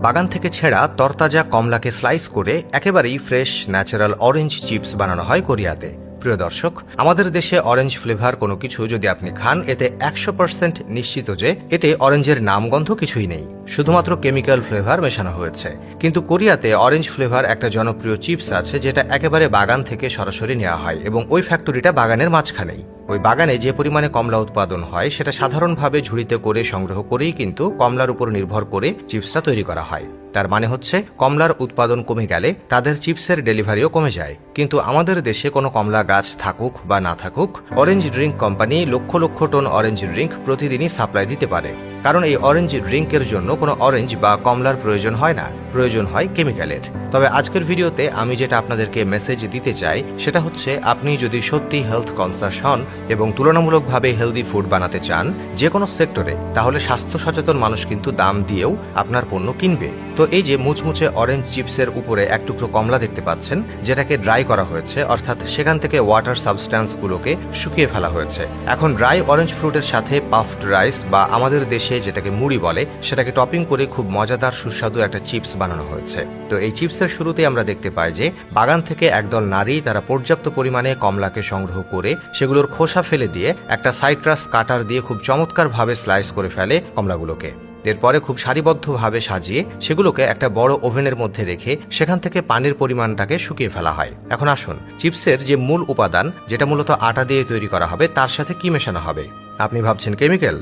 বাগান থেকে ছেঁড়া তরতাজা কমলাকে স্লাইস করে একেবারেই ফ্রেশ ন্যাচারাল অরেঞ্জ চিপস বানানো হয় কোরিয়াতে। প্রিয় দর্শক, আমাদের দেশে অরেঞ্জ ফ্লেভার কোনো কিছু যদি আপনি খান, এতে 100% নিশ্চিত যে এতে অরেঞ্জের নামগন্ধ কিছুই নেই, শুধুমাত্র কেমিক্যাল ফ্লেভার মেশানো হয়েছে। কিন্তু কোরিয়াতে অরেঞ্জ ফ্লেভার একটা জনপ্রিয় চিপস আছে, যেটা একেবারে বাগান থেকে সরাসরি নেওয়া হয় এবং ওই ফ্যাক্টরিটা বাগানের মাঝখানেই। ওই বাগানে যে পরিমাণে কমলা উৎপাদন হয় সেটা সাধারণভাবে ঝুড়িতে করে সংগ্রহ করেই কিন্তু কমলার উপর নির্ভর করে চিপসটা তৈরি করা হয়। তার মানে হচ্ছে কমলার উৎপাদন কমে গেলে তাদের চিপসের ডেলিভারিও কমে যায়। কিন্তু আমাদের দেশে কোনো কমলা গাছ থাকুক বা না থাকুক, orange drink company lakh lakh ton orange drink প্রতিদিনই সাপ্লাই দিতে পারে। কারণ এই অরেঞ্জ ড্রিঙ্কের জন্য কোনো অরেঞ্জ বা কমলার প্রয়োজন হয় না, প্রয়োজন হয় কেমিক্যালের। তবে আজকের ভিডিওতে আমি যেটা আপনাদেরকে মেসেজ দিতে চাই সেটা হচ্ছে, আপনি যদি সত্যি হেলথ কনসাস হন এবং তুলনামূলকভাবে হেলদি ফুড বানাতে চান যে কোনো সেক্টরে, তাহলে স্বাস্থ্য সচেতন মানুষ কিন্তু দাম দিয়েও আপনার পণ্য কিনবে। তো এই যে মুচমুচে অরেঞ্জ চিপসের উপরে এক টুকরো কমলা দেখতে পাচ্ছেন, যেটাকে ড্রাই করা হয়েছে, অর্থাৎ সেখান থেকে ওয়াটার সাবস্ট্যান্সগুলোকে শুকিয়ে ফেলা হয়েছে। এখন ড্রাই অরেঞ্জ ফ্রুটের সাথে পাফড রাইস বা আমাদের দেশে যেটাকে মুড়ি বলে, সেটাকে টপিং করে খুব মজাদার সুস্বাদু একটা চিপস বানানো হয়েছে। তো এই চিপসের শুরুতে আমরা দেখতে পাই যে বাগান থেকে একদল নারী তারা পর্যাপ্ত পরিমাণে কমলাকে সংগ্রহ করে সেগুলোর খোসা ফেলে দিয়ে একটা সাইট্রাস কাটার দিয়ে খুব চমৎকারভাবে স্লাইস করে ফেলে কমলাগুলোকে। এরপরে খুব সারিবদ্ধভাবে সাজিয়ে সেগুলোকে একটা বড় ওভেনের মধ্যে রেখে সেখান থেকে পানির পরিমাণটাকে শুকিয়ে ফেলা হয়। এখন আসুন, চিপসের যে মূল উপাদান, যেটা মূলত আটা দিয়ে তৈরি করা হবে, তার সাথে কি মেশানো হবে? আপনি ভাবছেন কেমিক্যাল?